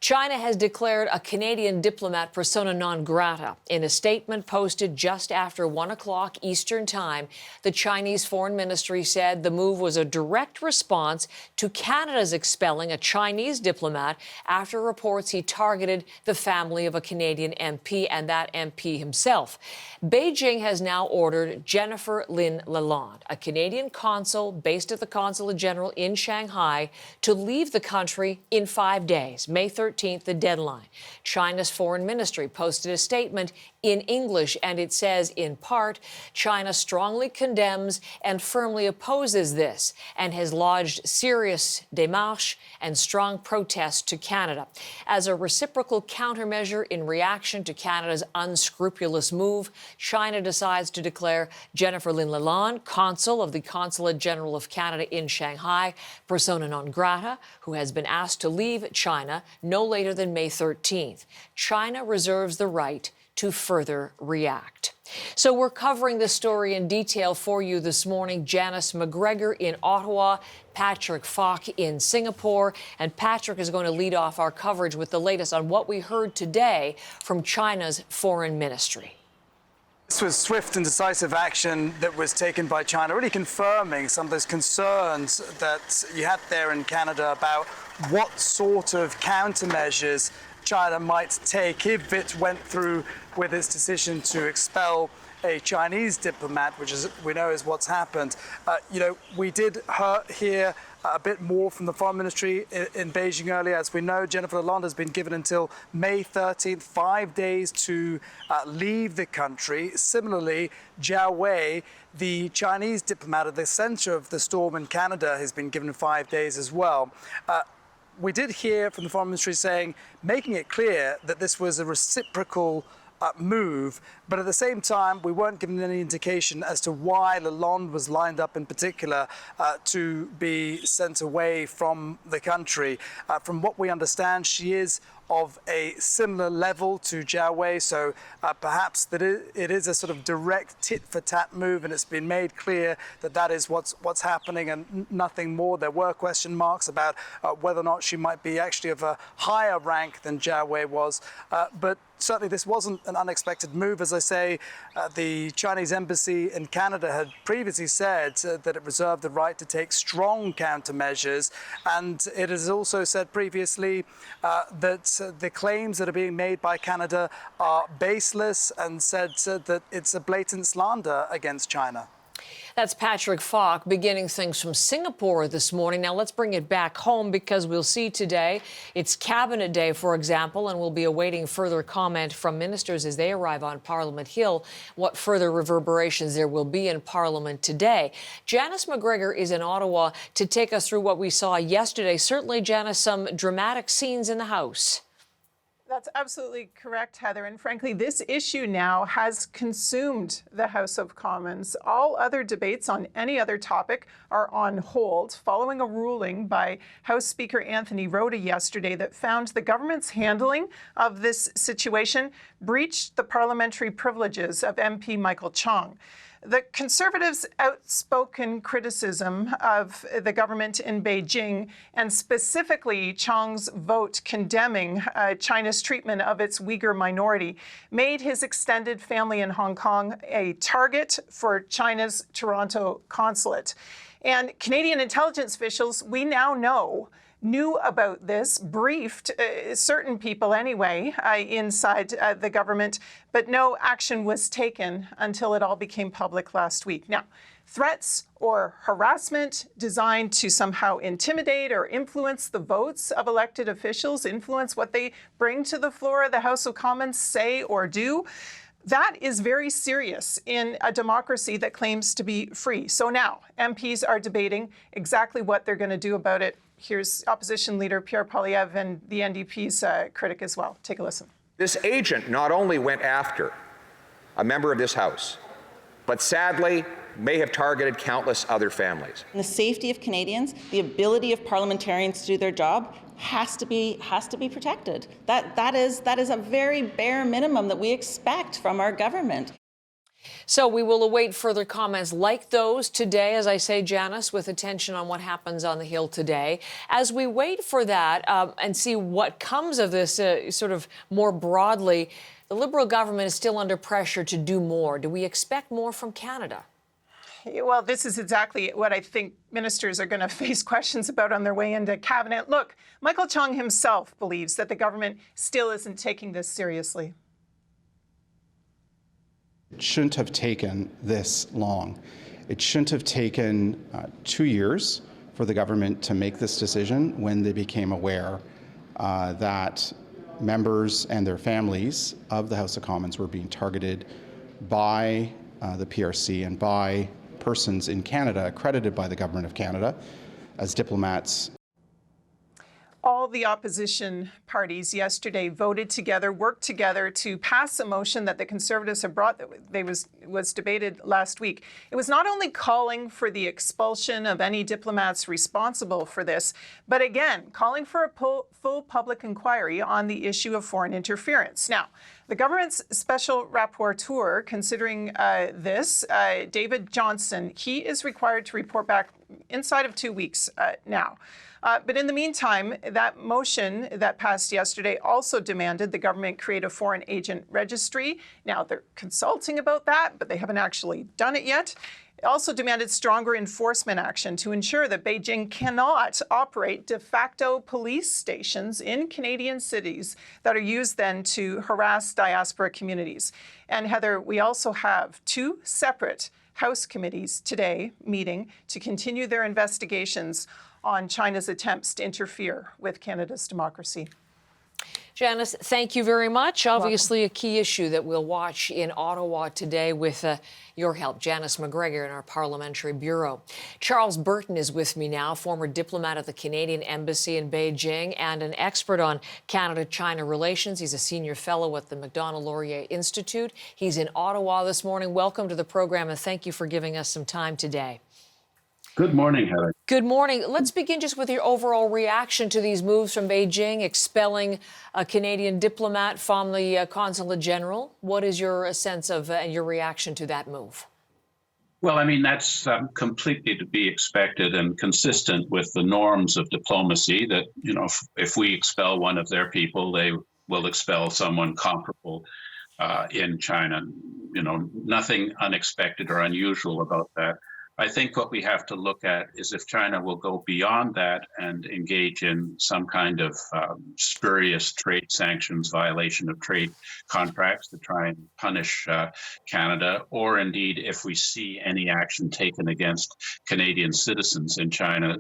China has declared a Canadian diplomat persona non grata. In a statement posted just after 1 o'clock Eastern Time, the Chinese Foreign Ministry said the move was a direct response to Canada's expelling a Chinese diplomat after reports he targeted the family of a Canadian MP and that MP himself. Beijing has now ordered Jennifer Lynn Lalonde, a Canadian consul based at the Consulate General in Shanghai, to leave the country in 5 days, May 13th, the deadline. China's foreign ministry posted a statement in English, and it says, in part, China strongly condemns and firmly opposes this and has lodged serious démarches and strong protests to Canada. As a reciprocal countermeasure in reaction to Canada's unscrupulous move, China decides to declare Jennifer Lynn Lalonde, consul of the Consulate General of Canada in Shanghai, persona non grata, who has been asked to leave China no later than May 13th. China reserves the right to further react. So we're covering this story in detail for you this morning. Janice McGregor in Ottawa, Patrick Falk in Singapore, and Patrick is going to lead off our coverage with the latest on what we heard today from China's foreign ministry. This was swift and decisive action that was taken by China, really confirming some of those concerns that you had there in Canada about what sort of countermeasures China might take if it went through with its decision to expel a Chinese diplomat, which is, we know, is what's happened. We did hear a bit more from the Foreign Ministry in Beijing earlier. As we know, Jennifer Lalonde has been given until May 13th, 5 days to leave the country. Similarly, Jiao Wei, the Chinese diplomat at the center of the storm in Canada, has been given 5 days as well. We did hear from the Foreign Ministry making it clear that this was a reciprocal move, but at the same time, we weren't given any indication as to why Lalonde was lined up in particular to be sent away from the country. From what we understand, she is of a similar level to Jiao Wei, so perhaps that it is a sort of direct tit-for-tat move, and it's been made clear that that is what's happening and nothing more. There were question marks about whether or not she might be actually of a higher rank than Jiao Wei was, but certainly this wasn't an unexpected move. As I say, the Chinese embassy in Canada had previously said that it reserved the right to take strong countermeasures, and it has also said previously that the claims that are being made by Canada are baseless, and said that it's a blatant slander against China. That's Patrick Falk beginning things from Singapore this morning. Now let's bring it back home, because we'll see today it's Cabinet Day, for example, and we'll be awaiting further comment from ministers as they arrive on Parliament Hill, what further reverberations there will be in Parliament today. Janice McGregor is in Ottawa to take us through what we saw yesterday. Certainly, Janice, some dramatic scenes in the House. That's absolutely correct, Heather. And frankly, this issue now has consumed the House of Commons. All other debates on any other topic are on hold, following a ruling by House Speaker Anthony Rota yesterday that found the government's handling of this situation breached the parliamentary privileges of MP Michael Chong. The Conservatives' outspoken criticism of the government in Beijing, and specifically Chong's vote condemning China's treatment of its Uyghur minority, made his extended family in Hong Kong a target for China's Toronto consulate. And Canadian intelligence officials, we now know, knew about this, briefed certain people anyway inside the government, but no action was taken until it all became public last week. Now, threats or harassment designed to somehow intimidate or influence the votes of elected officials, influence what they bring to the floor of the House of Commons, say or do, that is very serious in a democracy that claims to be free. So now MPs are debating exactly what they're going to do about it. Here's opposition leader Pierre Poilievre and the NDP's critic as well. Take a listen. This agent not only went after a member of this House, but sadly may have targeted countless other families. The safety of Canadians, the ability of parliamentarians to do their job has to be protected. That is a very bare minimum that we expect from our government. So we will await further comments like those today, as I say, Janice, with attention on what happens on the Hill today. As we wait for that and see what comes of this sort of more broadly, the Liberal government is still under pressure to do more. Do we expect more from Canada? Well, this is exactly what I think ministers are going to face questions about on their way into cabinet. Look, Michael Chong himself believes that the government still isn't taking this seriously. It shouldn't have taken this long. It shouldn't have taken 2 years for the government to make this decision when they became aware that members and their families of the House of Commons were being targeted by the PRC and by persons in Canada accredited by the Government of Canada as diplomats. All the opposition parties yesterday voted together, worked together to pass a motion that the Conservatives have brought that was debated last week. It was not only calling for the expulsion of any diplomats responsible for this, but again, calling for a full public inquiry on the issue of foreign interference. Now, the government's special rapporteur considering this, David Johnston, he is required to report back inside of 2 weeks now. But in the meantime, that motion that passed yesterday also demanded the government create a foreign agent registry. Now, they're consulting about that, but they haven't actually done it yet. It also demanded stronger enforcement action to ensure that Beijing cannot operate de facto police stations in Canadian cities that are used then to harass diaspora communities. And Heather, we also have 2 separate House committees today meeting to continue their investigations on China's attempts to interfere with Canada's democracy. Janice, thank you very much. Obviously, a key issue that we'll watch in Ottawa today with your help. Janice McGregor in our Parliamentary Bureau. Charles Burton is with me now, former diplomat at the Canadian Embassy in Beijing and an expert on Canada-China relations. He's a senior fellow at the Macdonald-Laurier Institute. He's in Ottawa this morning. Welcome to the program, and thank you for giving us some time today. Good morning, Heather. Good morning. Let's begin just with your overall reaction to these moves from Beijing, expelling a Canadian diplomat from the Consulate General. What is your sense of and your reaction to that move? Well, I mean, that's completely to be expected and consistent with the norms of diplomacy that, you know, if we expel one of their people, they will expel someone comparable in China. You know, nothing unexpected or unusual about that. I think what we have to look at is if China will go beyond that and engage in some kind of spurious trade sanctions, violation of trade contracts to try and punish Canada, or indeed if we see any action taken against Canadian citizens in China,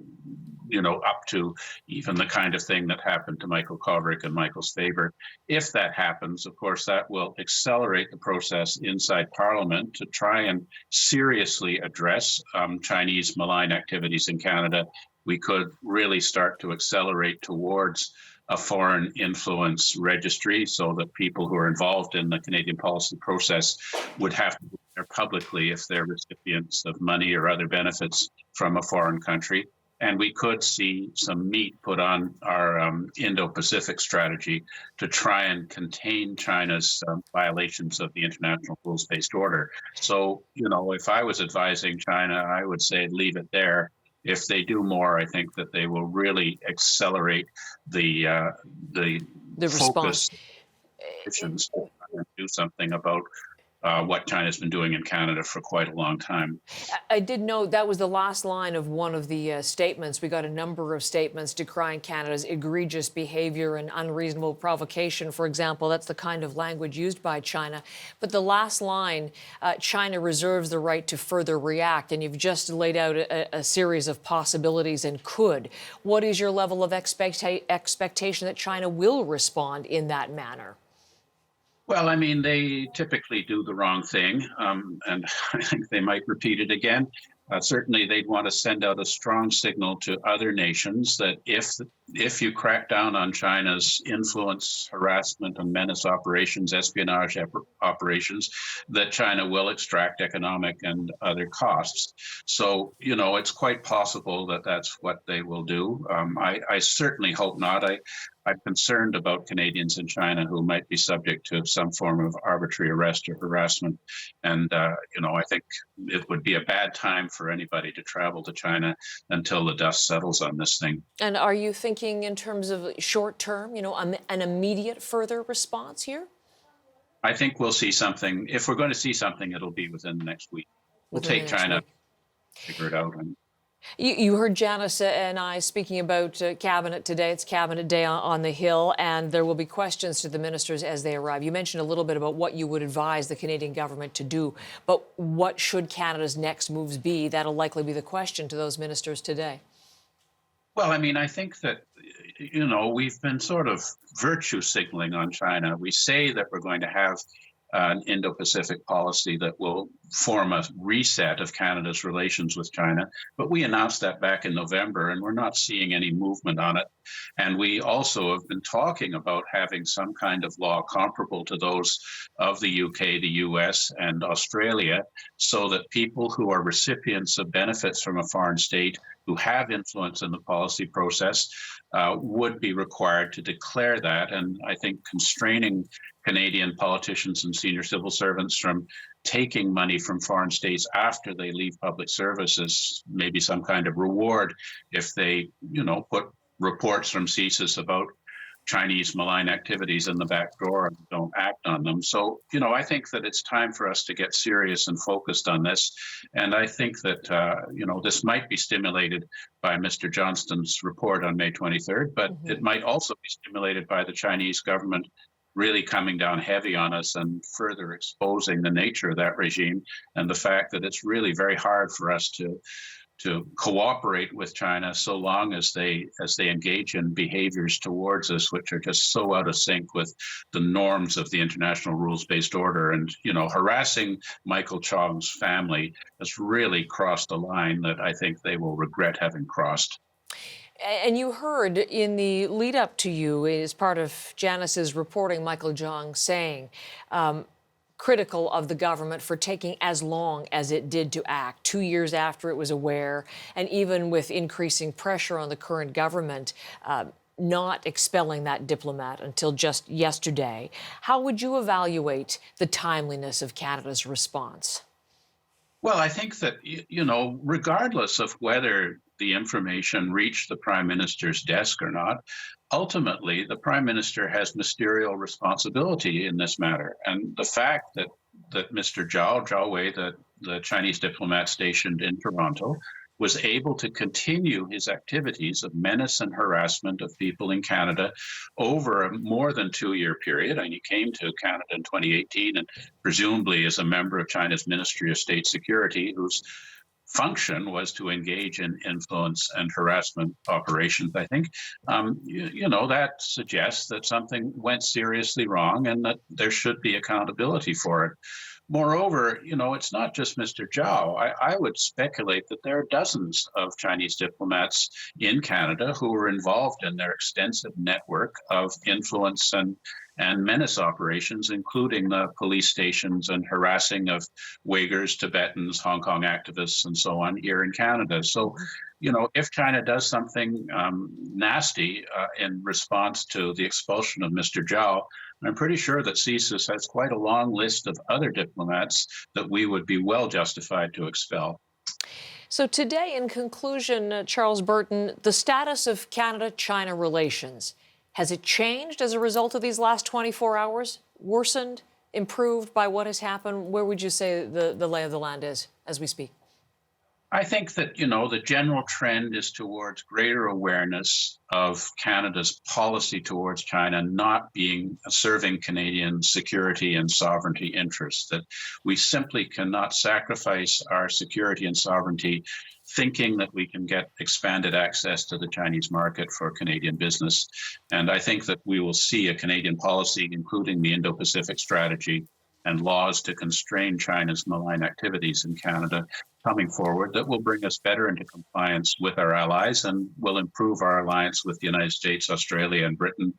you know, up to even the kind of thing that happened to Michael Kovrig and Michael Spavor. If that happens, of course, that will accelerate the process inside Parliament to try and seriously address Chinese malign activities in Canada. We could really start to accelerate towards a foreign influence registry so that people who are involved in the Canadian policy process would have to declare publicly if they're recipients of money or other benefits from a foreign country. And we could see some meat put on our Indo-Pacific strategy to try and contain China's violations of the international rules-based order. So, you know, if I was advising China, I would say leave it there. If they do more, I think that they will really accelerate the focus and do something about what China's been doing in Canada for quite a long time. I did note that was the last line of one of the statements. We got a number of statements decrying Canada's egregious behavior and unreasonable provocation, for example. That's the kind of language used by China. But the last line, China reserves the right to further react. And you've just laid out a series of possibilities and could. What is your level of expectation that China will respond in that manner? Well, I mean, they typically do the wrong thing, and I think they might repeat it again. Certainly, they'd want to send out a strong signal to other nations that if if you crack down on China's influence, harassment, and menace operations, espionage operations, that China will extract economic and other costs. So, it's quite possible that that's what they will do. I certainly hope not. I'm concerned about Canadians in China who might be subject to some form of arbitrary arrest or harassment. And, I think it would be a bad time for anybody to travel to China until the dust settles on this thing. And are you thinking in terms of short term, an immediate further response here? I think we'll see something. If we're going to see something, it'll be within the next week. We'll take China, figure it out. You heard Janice and I speaking about Cabinet today. It's Cabinet Day on the Hill, and there will be questions to the ministers as they arrive. You mentioned a little bit about what you would advise the Canadian government to do, but what should Canada's next moves be? That'll likely be the question to those ministers today. Well, I think that, we've been sort of virtue signaling on China. We say that we're going to have an Indo-Pacific policy that will form a reset of Canada's relations with China. But we announced that back in November, and we're not seeing any movement on it. And we also have been talking about having some kind of law comparable to those of the UK, the US, and Australia, so that people who are recipients of benefits from a foreign state who have influence in the policy process would be required to declare that. And I think constraining Canadian politicians and senior civil servants from taking money from foreign states after they leave public service is maybe some kind of reward if they, put reports from CSIS about Chinese malign activities in the back door and don't act on them. So, I think that it's time for us to get serious and focused on this. And I think that, this might be stimulated by Mr. Johnston's report on May 23rd, but it might also be stimulated by the Chinese government really coming down heavy on us and further exposing the nature of that regime and the fact that it's really very hard for us to cooperate with China so long as they engage in behaviors towards us which are just so out of sync with the norms of the international rules-based order. And, harassing Michael Chong's family has really crossed a line that I think they will regret having crossed. And you heard in the lead up to you, as part of Janice's reporting, Michael Chong saying, critical of the government for taking as long as it did to act, 2 years after it was aware, and even with increasing pressure on the current government, not expelling that diplomat until just yesterday. How would you evaluate the timeliness of Canada's response? Well, I think that, regardless of whether the information reached the Prime Minister's desk or not, ultimately, the Prime Minister has ministerial responsibility in this matter. And the fact that Mr. Zhao Wei, the Chinese diplomat stationed in Toronto, was able to continue his activities of menace and harassment of people in Canada over a more than 2-year period. And he came to Canada in 2018 and presumably as a member of China's Ministry of State Security, whose function was to engage in influence and harassment operations. I think, that suggests that something went seriously wrong and that there should be accountability for it. Moreover, it's not just Mr. Zhao. I would speculate that there are dozens of Chinese diplomats in Canada who were involved in their extensive network of influence and menace operations, including the police stations and harassing of Uyghurs, Tibetans, Hong Kong activists, and so on here in Canada. So, if China does something nasty in response to the expulsion of Mr. Zhao, I'm pretty sure that CSIS has quite a long list of other diplomats that we would be well justified to expel. So today, in conclusion, Charles Burton, the status of Canada-China relations, has it changed as a result of these last 24 hours? Worsened, improved by what has happened? Where would you say the lay of the land is as we speak? I think that, the general trend is towards greater awareness of Canada's policy towards China not serving Canadian security and sovereignty interests, that we simply cannot sacrifice our security and sovereignty thinking that we can get expanded access to the Chinese market for Canadian business. And I think that we will see a Canadian policy, including the Indo-Pacific strategy, and laws to constrain China's malign activities in Canada coming forward that will bring us better into compliance with our allies and will improve our alliance with the United States, Australia, and Britain.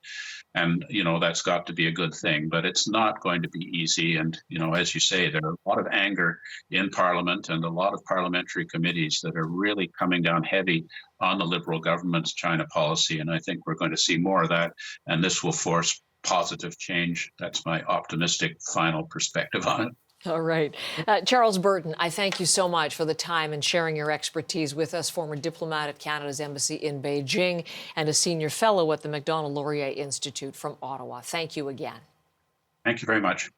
And, that's got to be a good thing, but it's not going to be easy. And, as you say, there are a lot of anger in Parliament and a lot of parliamentary committees that are really coming down heavy on the Liberal government's China policy. And I think we're going to see more of that. And this will force positive change. That's my optimistic final perspective on it. All right. Charles Burton, I thank you so much for the time and sharing your expertise with us, former diplomat at Canada's embassy in Beijing and a senior fellow at the Macdonald-Laurier Institute from Ottawa. Thank you again. Thank you very much.